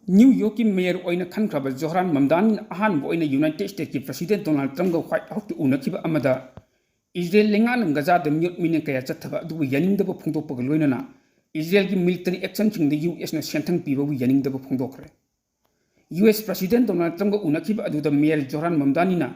New York की mayor ओइना खनख्रब जोहरान ममदानी अहानब ओइना यूनाइटेड स्टेट्स की प्रेसिडेंट डोनाल्ड ट्रम्प का व्हाइट हाउस उनखिबा अमदा इजराइल लेंगान गजाद म्यूट मिने कया चथबा अदुबु यनिंगदब फोंदोकपग लोइनना इजराइल की मिलिटरी एक्शन सिंग यूएस ना सेंथंग पीबबु यनिंगदब फोंदोकरे यूएस प्रेसिडेंट डोनाल्ड ट्रम्प का उनखिबा अदुदा मेयर जोहरान ममदानी ना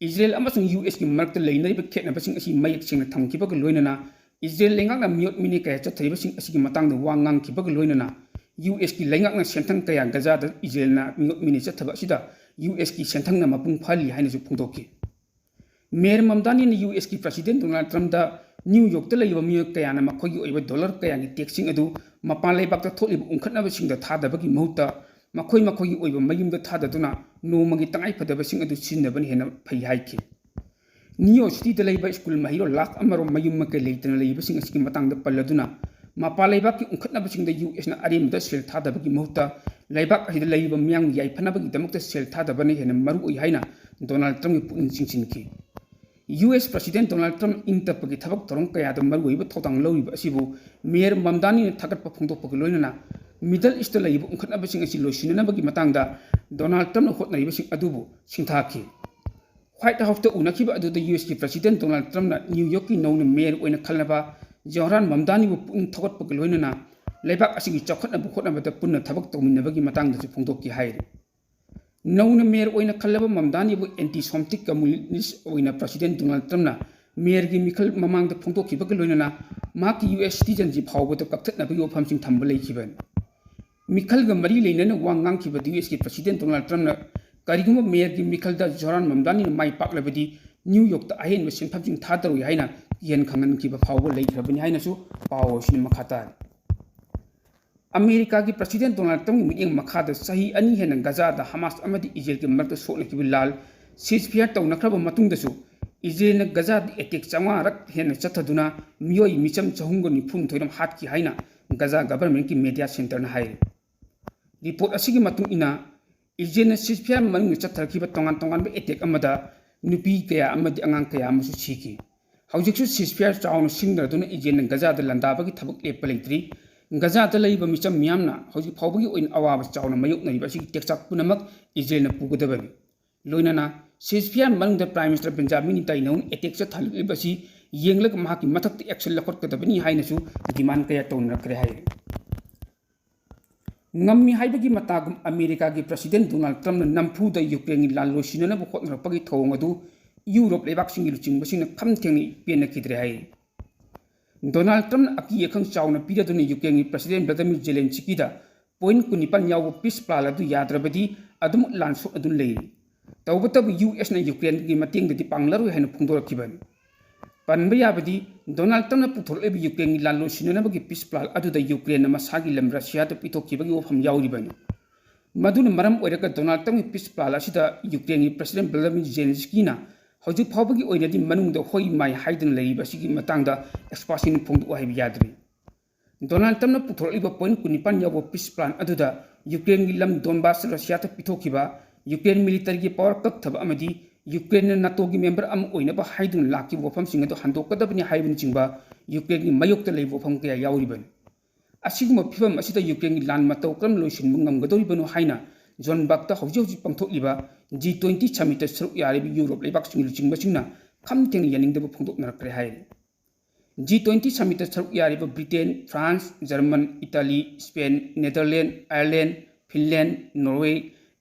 इजराइल अमसुंग यूएस की मरक्त लेनरिब खेतनबसिंग असी मयक सिंग थमखिबग लोइनना इजराइल लेंगान म्यूट मिने कया चथरिबसिंग असी मतंग वा ngang लोइनना यूएस की लेंगाक सेंथंग कया गजाद इजराइल मिनी चथब यूएस की सेंथंग मपुंग फाली है फोंदोकी मेयर ममदानी ने यूएस की president Donald Trump New York मियो कया मखोई डॉलर कया की टैक्सिंग मपान लेबाक थोलिब उंखटनबसिंग थादबगी महुत्ता मखोई मखोई मयुमद थाददुना नोमगी तंगाइफदबसिंग सिन्नबन हेन फै हाइखि न्यू यॉर्क सिटी स्कूल महिरो लाख अमरो मयुम मके लेतन लेबसिंग असकी मतंग पल्लदुना मपा लेबाक की उंखटनबसिंग यूएस ना अरेमद सेल थादबगी महुत्ता लेबाक हिद लेब मियांग याइफनबगी दमक सेल थादबने हेन मरु ओइ हाइना डोनाल्ड ट्रम्प की पुनिंग चिंचिनकी यूएस प्रेसिडेंट डोनाल्ड ट्रम्प इंतपगी थबक थोरंग कयाद मरु ओइब थौतांग लौरिब असिबु मेयर ममदानी ने थगटप फोंदोकपग लोइनना मिडल ईस्ट लेब उंखटनबसिंग असि लोइसिननबगी मतंगदा डोनाल्ड ट्रम्प होटनरिबसिंग अदुबु सिंथाखी व्हाइट हाउस उनखिब अदुदा यूएस की president Donald Trump New York की नौन मेयर ओइना खलनबा जोहरान ममदानी पुन थगटपग लोइनना लेबाक असिगी चौखटनब खोटनबद पुन थबक तौमिनबगी मतंगदसु फोंदोकी हाइरे नौन मेयर ओइना खलब ममदानी एंटी सोमटिक कम्युनिस्ट ओइना प्रेसिडेंट डोनाल्ड ट्रम्प मेयर की मिखल ममांग फोंदोकीबग लोइनना माकी यूएस सिटीजन जी फावबद कक्थटनबगी वफमसिंग थंब लेखिबन मिखल मरी लेनना वा ngang यूएस की प्रेसिडेंट डोनाल्ड ट्रम्प करिगुम मेयर की मिखल जोहरान ममदानी माई पाकलबदी न्यू यॉर्क अहेन सेंफमसिंग थादरोय हाइना येन खंगनखिब फावब लेखरबनि हाइनसु पाव सिन मखाता अमेरिका की प्रेसिडेंट डोनाल्ड ट्रम्प की मिटिंग मखाद सही अनि हेन गजाद हमास अमदी इजराइल की मरत सोलखिब लाल सीजफायर तौनखरब मतुंगदसु इजराइल न गजाद एटेक 500 रक हेन चथदुना मियोय मिचम 493 हातकी हाइना गजा गवर्नमेंट की मीडिया सेंटर न हाइ रिपोर्ट असिगी मतुंग इना इजराइल न सीजफायर मनुंग चथरखिब तोंगान तोंगान एटेक अमदा नुपी कया अमदी अंगांग कया अमसु सीकी हौजिकसु सीजफायर चाउन सिंगदुना इजराइल न गजाद लंदाबगी थबक लेप लेत्रि गजाद लेब मिचम मियामना हौजिक फावबगी ओइन अवाब चाउन मयुकनरिब असि टेक्साक पुनमक इजराइल न पुगदबनि लोइनना सीजफायर मनुंग prime minister Benjamin Netanyahu attack चथलिबसि येंगलक महाकी मथक एक्शन लखटकदबनि हाइनसु डिमांड कया तौनरक्रे हाइ ngami haibagi matagum America की प्रेसिडेंट डोनाल्ड ट्रम्प नंफुद यूक्रेन की लाल लोसिनब होटनरपगी थौंग अदु यूरोप लेबाकसिंग लुचिंगबसिंग खमथेंगनि पेनखिद्रे हाइ डोनाल्ड ट्रम्प अकी यखंग चाउन पीरदुन यूक्रेन की प्रेसिडेंट व्लादिमीर जेलेंस्की दा पॉइंट 19 याव पीस प्लान अदु याद्रबदी अदुम लानसो अदुन लेइ तौबतब यूएस न यूक्रेन की मतेंगदि पांगलरु हेन फुंगदोरखिबन पनबा याबदी डोनाल्ड ट्रम्प पुथोरलेब यूक्रेन की लाल लोसिनबगी पीस प्लान अदुदा यूक्रेन मसागी लम रशिया द पिथोखिबगी वफम याउरिबन मदुन मरम ओइरका डोनाल्ड ट्रम्प पीस प्लान असिदा यूक्रेन की प्रेसिडेंट व्लादिमीर जेलेंस्की ना हौजिक फावबगी ओइनदि मनुंगद होई माय हाइदन लेरिबसिगी मतंगदा एक्सपासिन फोंदो हाइब याद्रि डोनाल्ड ट्रम्प पुथोरलेब पॉइंट 19 याव पीस प्लान अदुदा यूक्रेन की लम डोनबास रशिया द पिथोखिबा यूक्रेन मिलिटरी की पावर कक्थब अमदी यूक्रेन नाटो की मेंबर अम ओइनबा हाइदुन लाकी वफमसिंग अदु हंदोकदबनि हाइबनि चिंबा यूक्रेन की मयोक्ता लेब वफम कया याउरिबन असिगुम फिवम असिदा यूक्रेन की लान मतौ क्रम लोइसिनबु ngamgadoribanu हाइना जोन बाक्ता हौजि हौजि पंथोकलिबा G20 समिट सरुक यारिबि यूरोप लेबाकसिंग लुचिंगबसिंगना खमथेंग यानिंगदबु फोंदोकनरक्रे हाइ G20 समिट सरुक यारिबि Britain France German Italy Spain Netherland Ireland Finland Norway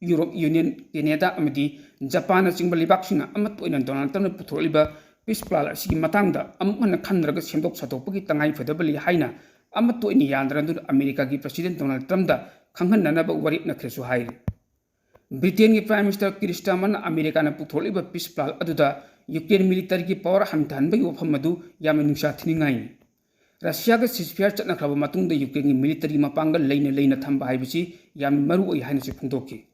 Europe Union Canada अमदी जापान चिंब लेबाकसिंगना अमत ओइना डोनाल्ड ट्रम्प पुथोरलिबा पीस प्लान असिगी मतंगदा अमुहन खनरग सेमदोक सतोकपगी तंगाई फदबली हाइना अमत ओइनि यानद्रदु अमेरिका की प्रेसिडेंट डोनाल्ड ट्रम्प दा खंगहननब वरिप नखरेसु हाइ ब्रिटेन की prime minister Keir Starmer America पुथोरलिबा पीस प्लान अदुदा यूक्रेन मिलिटरी की पावर हंथहनबगी वफम अदु याम नुंसा थिनिंगाई रशिया का सीजफायर चटनखरब मतुंगदा यूक्रेन की मिलिटरी मपांगल लेना लेना थंबा हाइबसि याम मरु ओइ हाइनसु फोंदोकी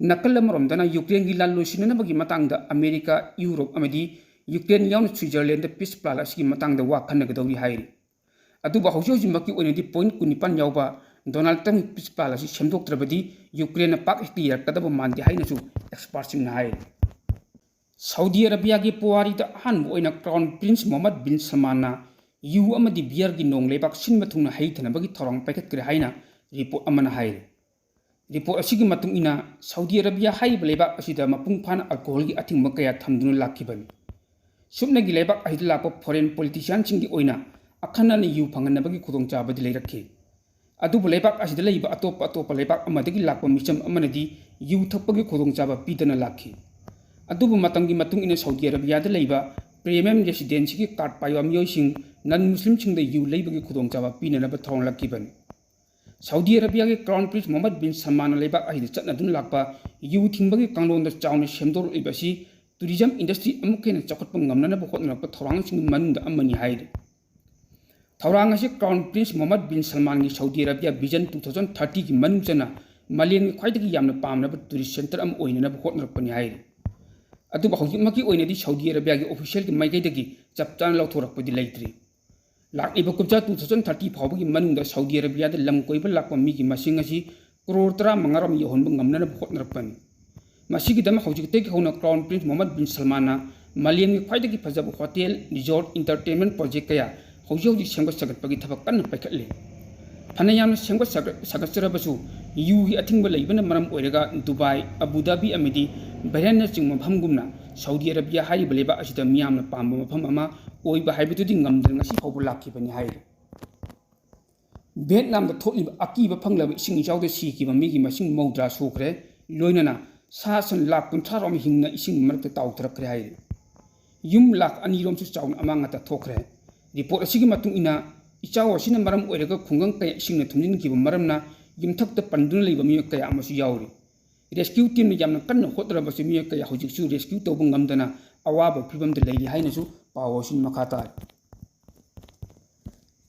नकल अमरोमदना यूक्रेन की लाल लोसिनबगी मतंगदा अमेरिका यूरोप अमदी यूक्रेन याउन स्विट्जरलैंड पीस प्लान असिगी मतंगदा वा खन्नगदौरी हाइरि अदुबा हौजौजिमकी ओइनदि पॉइंट 19 यावबा डोनाल्ड ट्रम्प पीस प्लान असि सेमदोक्त्रबदी यूक्रेन पाक हेक्ति यरकदब मानदे हाइनसु एक्सपर्ट्सिंग हाइ सऊदी अरबिया की पुवारी द अहानब ओइना crown prince Mohammed bin Salman यू अमदी बियर की नोंग लेबाक सिनबथुंगना हैथनबगी थौरंग पैखतक्रे हाइना रिपोर्ट अमना हाइरि रिपोर्ट असिगी मतुंग इना सऊदी अरबिया हाइब लेबाक असिदा मपुंग फाना अल्कोहल की अथिंग कया थमदुन लाखिबन सुबनगी लेबाक अहिद लाप फॉरेन पॉलिटिशियन सिंगी ओइना अखनन यू फंगनबगी खुदोंग चाबदि लेरखे अदुबु लेबाक असिदा लेइबा अतोप लेबाक अमदगी लाप मिचम अमनदी यू थपगी खुदोंग चाबा पीदना लाखि अदुबु मतंगी मतुंग इना सऊदी अरबिया दा लेइबा प्रीमियम रेसिडेंसी की कार्ड पाइबा मियोइसिंग नन मुस्लिम सिंग दा यू लेइबगी खुदोंग चाबा पीननब थौं लाखिबन सऊदी अरबिया के crown prince Mohammed bin Salman लेबाक अहिद चटनदुन लापा यू थिंबगी कांगलोन दा चावने सेमदोरइबसी टूरिज्म इंडस्ट्री अमुक हेन चौखटप ngamnanaba hotnarapa thorangching manunda amani haide thorang ase crown prince mohammed bin salman gi saudi arabia vision 2030 gi manungchana malien gi khwaidagi yamna pamnaba tourist center am oinana hotnarapani haide adu hojimaki oinadi saudi arabia gi official gi maigaidagi chaptan lauthorapadi leitri lakiba kupcha 2030 phawbagi manungda saudi arabia da lam koiba lakpa mi gi masing asi crore 10 mangaram yohonba ngamnana hotnarapani मसीगिदम हौजिकतेगी होना crown prince Mohammed bin सलमाना मालियम की ख्वाइदगी फजब hotel resort entertainment project कया हौजि हौजि सेंगत सगतपगी थबक कन्न पैखटले फनयाम सेंगत सगतरबसु यू की अथिंग लेबन मरम ओइरगा दुबई अबू धाबी अमिदी बहरेन चिंग मफमगुमना सऊदी अरबिया हाइब लेबा असिदा मियामना पाम मफम अमा ओइबा हाइबतुदि ngamdr ngasi फौबु लाखिबनि हाइ वियतनाम दा थोलिबा अकीबा फंगलब इसिंग इचाउदे सीकिबा मिगी मसिंग मौद्रा सुखरे लोइनना सासन लाख 30 रोम हिंगना इसिंग मरक ताउतरखरे हाइ युम लाख 2 रोम सु चाउन अमांगता थोखरे रिपोर्ट असिगी मतुंग इना इचाउ असिना मरम ओइरगा खुंगंग कय इसिंगना थुमजिन किबा मरमना युमथक्ता पंदुन लेबा मिय कय अमसु याउरि रेस्क्यू टीम ने यामना कन्न होतरबसु मिय कय हौजिकसु रेस्क्यू तौब ngamdana अवाबा फिबम दे लेरि हाइनसु पावोसिन मखाता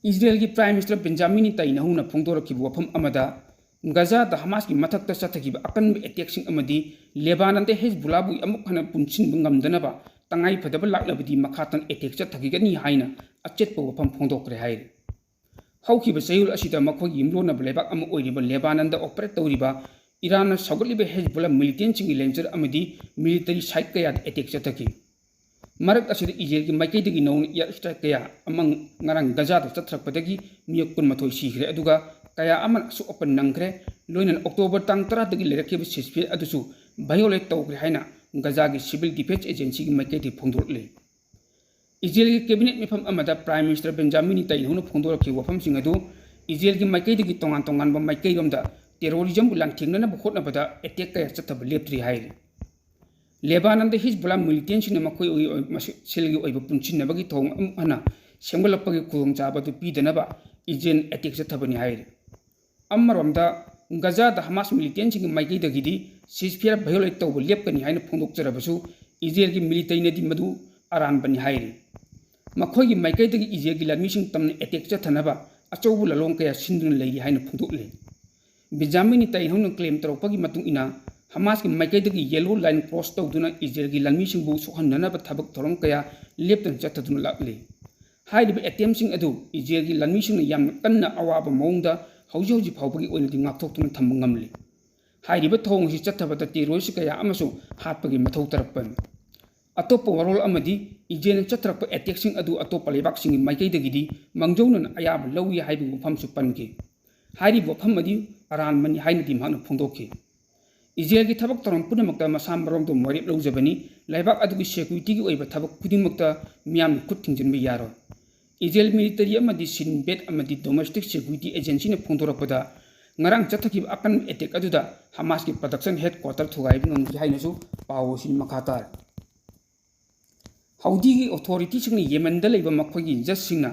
इजराइल की प्राइम मिनिस्टर बेंजामिन नेतन्याहुना फोंदोरखिबा वफम अमदा गाजा द हमास की मथक्ता चथखिबा अकन अटैक्सिंग अमदी लेबानन दे हिजबुल्लाबु अमुक हना पुनसिन ngamdनबा तंगाई फदब लाक्लबदी मखातन अटैक चथखिगनी हाइना अचेतप वफम फोंदोकरे हाइ हौखिबा सयुल असिदा मखोई यिमलोना लेबाक अम ओइरिबा लेबानन द ऑपरेट तौरिबा ईरान सगलिबा हिजबुल्ला मिलिटेंट सिंग लेंजर अमदी मिलिटरी साइट कया अटैक चथखि मरक असिदा इजराइल की माइकैदगी नौन एयर स्ट्राइक कया अमंग ngarang गाजा द चथरपदगी मिय 12 सिखरे अदुगा कया अमन सु ओपन नंगरे लोइनन अक्टोबर तंग 10 दगी लेरखिबा सिसफिर अदुसु वायोलेट तौग्रे हाइना गाजा की सिविल डिफेंस एजेंसी की माइकैदि फोंदोरले इजराइल की कैबिनेट मिफम अमदा प्राइम मिनिस्टर बेंजामिन नेतन्याहुना फोंदोरखि वफमसिंग अदु इजराइल की माइकैदि तोंगान तोंगानबा माइकैरोमदा टेररिज्म बु लांथिंगना होटनबदा अटैक कया चथब लेप्त्रि हाइरि लेबानन द हिजबुल्ला मिलिटेंट सिंग मखोई सिलगी ओइबा पुनचिनबगी थोंग अमहना सेंगलपगी खुदोंग चाबदु पीदनबा इजराइल अटैक चथबनि हाइरि अमरोमदा गाजा द हमास मिलिटेंट सिंग माइकैदगिदी सीजफायर वायोलेट तौब लेपकनि हाइना फोंदोकचरबसु इजराइल की मिलिटेंटनदी मदु अरानबनि हाइरि मखोई माइकैदगी इजराइल की लामिसिंग तमने अटैक चथनबा अचौबु ललोंग कया सिंदुन लेरि हाइना फोंदोकले बेंजामिन नेतन्याहुना क्लेम तौरपगी मतुंग इना हमास की माइकैदगी येलो लाइन क्रॉस तौदुना इजराइल की लामिसिंगबु सोहननबा थबक थोरंग कया लेप्तन चथदुना लाक्ले हाइरिबा अटेम्पसिंग अदु इजराइल की लामिसिंगना यामना कन्ना अवाबा मौंगदा हौजि हौजि फाउबगी ओइनदि ngakthoktuna thamba ngamli हाइरिबा थोंग सि चथबदा टेरोरिस्ट कया अमसु हातपगी मथौ तरपन अतोप वरोल अमदी इजराइल चथरप अटैक्सिंग अदु अतोप लेबाक्सिंग माइकैदगिदी मंगजौनन अयाब लौई हाइबु वफमसु पनके हाइरिबा वफमदी अरान मनि हाइनदि माना फोंदोखि इजराइल की थबक तौरम पुनमक्ता मसा मरोंगदो मरिप लौजबनी लाइबाक अदुगी सिक्युरिटी की ओइबा थबक खुदिमक्ता मियाम खुद थिंजनबा यारो इजराइल मिलिटरी अमदी सिनबेट अमदी डोमेस्टिक सिक्युरिटी एजेंसी ने फोंदोरपदा ngarang chathakib akan attack aduda hamas की प्रोडक्शन हेडक्वार्टर थुगाइब ngamji hainasu पावोसिन मखातार हौदी की अथॉरिटी सिंगनि येमेन द लेबा मखोगी जज सिंगना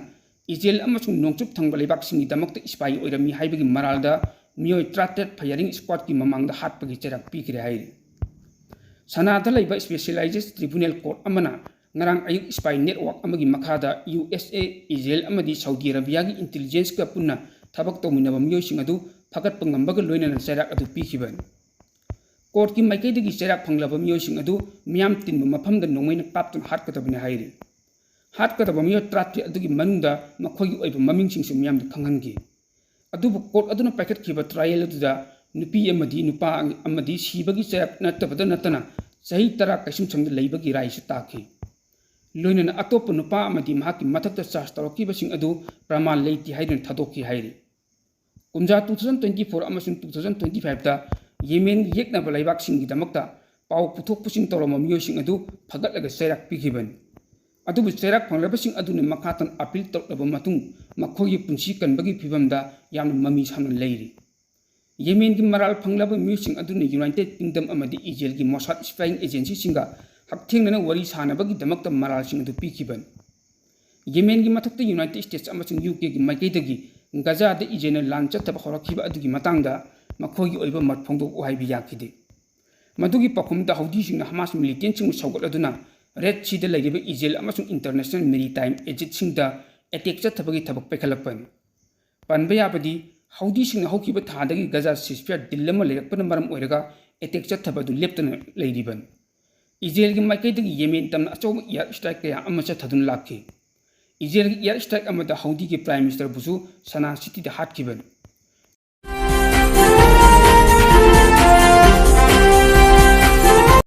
इजराइल अमसुंग नोंचुप थंग लेबाक सिंगनि दमक स्पाई ओइरमी हाइबगी मरालदा मियोय ट्राटेड फायरिंग स्क्वाड की ममांगदा हातपगी चेराक पीखरे हाइ सनादा लेबा स्पेशलाइज्ड ट्रिब्यूनल कोर्ट अमना ngarang ayuk spy network amagi makhada USA Israel amadi Saudi Arabia gi intelligence ka punna thabak tawminaba miyoy sing adu fakat pangambaga loinana chairak adu pikiban court ki maikaidagi chairak phanglaba miyoy sing adu miyam tinba mafamda nongmaina kaptun hatkadabani hairi hatkadaba miyoy tratri adugi manungda makhogi oiba maming sing miyam da khanghangi adubu court aduna packet khiba trial aduda nupi amadi nupa amadi sibagi chairak natabada natana sahi tara kasim changda leibagi rai su takhi लोइनन अतोप नुपा अमदी महाकी मथक्ता charge तौरकीबसिंग अदु प्रमाण लेति हाइदन थदोकी हाइरि ꯀꯨꯝꯖꯥ 2024 ꯑꯃꯁꯨꯡ 2025ꯗ ꯌꯦꯃꯦꯟ ꯌꯦꯛꯅꯕ ꯂꯩꯕꯥꯛꯁꯤꯡꯒꯤꯗꯃꯛꯇ ꯄꯥꯎ ꯄꯨꯊꯣꯛ ꯄꯨꯁꯤꯟ ꯇꯧꯔꯝꯕ ꯃꯤꯑꯣꯏꯁꯤꯡ ꯑꯗꯨ ꯐꯒꯠꯂꯒ ꯆꯩꯔꯥꯛ ꯄꯤꯈꯤꯕꯅꯤ꯫ ꯑꯗꯨꯕꯨ ꯆꯩꯔꯥꯛ ꯐꯪꯂꯕꯁꯤꯡ ꯑꯗꯨꯅ ꯃꯈꯥ ꯇꯥꯅ ꯑꯄꯤꯜ ꯇꯧꯔꯕ ꯃꯇꯨꯡ ꯃꯈꯣꯏꯒꯤ ꯄꯨꯟꯁꯤ ꯀꯟꯕꯒꯤ ꯐꯤꯚꯝꯗ ꯌꯥꯝꯅ ꯃꯃꯤ ꯁꯥꯝꯅ ꯂꯩꯔꯤ꯫ ꯌꯦꯃꯦꯟꯒꯤ ꯃꯔꯥꯜ ꯐꯪꯂꯕ ꯃꯤꯑꯣꯏꯁꯤꯡ ꯑꯗꯨꯅ ꯌꯨꯅꯥꯏꯇꯦꯗ ꯀꯤꯡꯗꯝ ꯑꯃꯗꯤ ꯏꯖꯔꯦꯜꯒꯤ ꯃꯣꯁꯥꯗ ꯁ꯭ꯄꯥꯏꯡ ꯑꯦꯖꯦꯟꯁꯤꯁꯤꯡꯒ ꯍꯛꯊꯦꯡꯅꯅ ꯋꯥꯔꯤ ꯁꯥꯅꯕꯒꯤꯗꯃꯛꯇ ꯃꯔꯥꯜꯁꯤꯡ ꯑꯗꯨ ꯄꯤꯈꯤꯕꯅꯤ꯫ ꯌꯦꯃꯦꯟꯒꯤ ꯃꯊꯛꯇ ꯌꯨꯅꯥꯏꯇꯦꯗ ꯁ꯭ꯇꯦꯠꯁ ꯑꯃꯁꯨꯡ UKꯒꯤ ꯃꯥꯏꯀꯩꯗꯒꯤ ꯒꯖꯥꯗ ꯏꯖꯔꯦꯜꯅ ꯂꯥꯟ ꯆꯠꯊꯕ ꯍꯧꯔꯛꯈꯤꯕ ꯑꯗꯨꯒꯤ ꯃꯇꯥꯡꯗ ꯃꯈꯣꯏꯒꯤ ꯑꯣꯏꯕ ꯃꯠ ꯐꯣꯡꯗꯣꯛꯎ ꯍꯥꯏꯕ ꯌꯥꯈꯤꯗꯦ꯫ ꯃꯗꯨꯒꯤ ꯄꯥꯎꯈꯨꯝꯗ ꯍꯧꯗꯤꯁꯤꯡꯅ ꯍꯃꯥꯁ ꯃꯤꯂꯤꯇꯦꯟꯠꯁꯤꯡꯕꯨ ꯁꯧꯒꯠꯂꯗꯨꯅ ꯔꯦꯗ ꯁꯤꯗ ꯂꯩꯔꯤꯕ ꯏꯖꯔꯦꯜ ꯑꯃꯁꯨꯡ ꯏꯟꯇꯔꯅꯦꯁꯅꯦꯜ ꯃꯦꯔꯤꯇꯥꯏꯝ ꯑꯦꯖꯦꯟꯁꯤꯁꯤꯡꯗ ꯑꯦꯇꯦꯛ ꯆꯠꯊꯕꯒꯤ ꯊꯕꯛ ꯄꯥꯏꯈꯠꯂꯛꯄꯅꯤ꯫ ꯄꯟꯕ ꯌꯥꯕꯗꯤ ꯍꯧꯗꯤꯁꯤꯡꯅ ꯍꯧꯈꯤꯕ ꯊꯥꯗꯒꯤ ꯒꯖꯥ ꯁꯤꯖꯐꯤꯌꯔ ꯗꯤꯜ ꯑꯃ ꯂꯩꯔꯛꯄꯅ ꯃꯔꯝ ꯑꯣꯏꯔꯒ ꯑꯦꯇꯦꯛ ꯆꯠꯊꯕ ꯑꯗꯨ ꯂꯦꯞꯇꯅ ꯂꯩꯔꯤꯕꯅꯤ꯫ ꯏꯖꯔꯦꯜꯒꯤ ꯃꯥꯏꯀꯩꯗꯒꯤ ꯌꯦꯃꯦꯟ ꯇꯝꯅ ꯑꯆꯧꯕ ꯏꯌꯥꯔ ꯁ꯭ꯇ꯭राꯏꯛ ꯀꯌꯥ ꯑꯃ ꯆꯠꯊꯗꯨꯅ ꯂꯥꯛꯈꯤ꯫ ꯏꯖꯔꯦꯜꯒꯤ ꯏꯌꯥꯔ ꯁ꯭ꯇ꯭राꯏꯛ ꯑꯃꯗ ꯍꯧꯗꯤꯒꯤ ꯄ꯭ꯔꯥꯏꯝ ꯃꯤꯅꯤꯁꯇꯔꯕꯨꯁꯨ ꯁꯅꯥ ꯁꯤꯇꯤꯗ ꯍꯥꯠꯈꯤꯕꯅꯤ꯫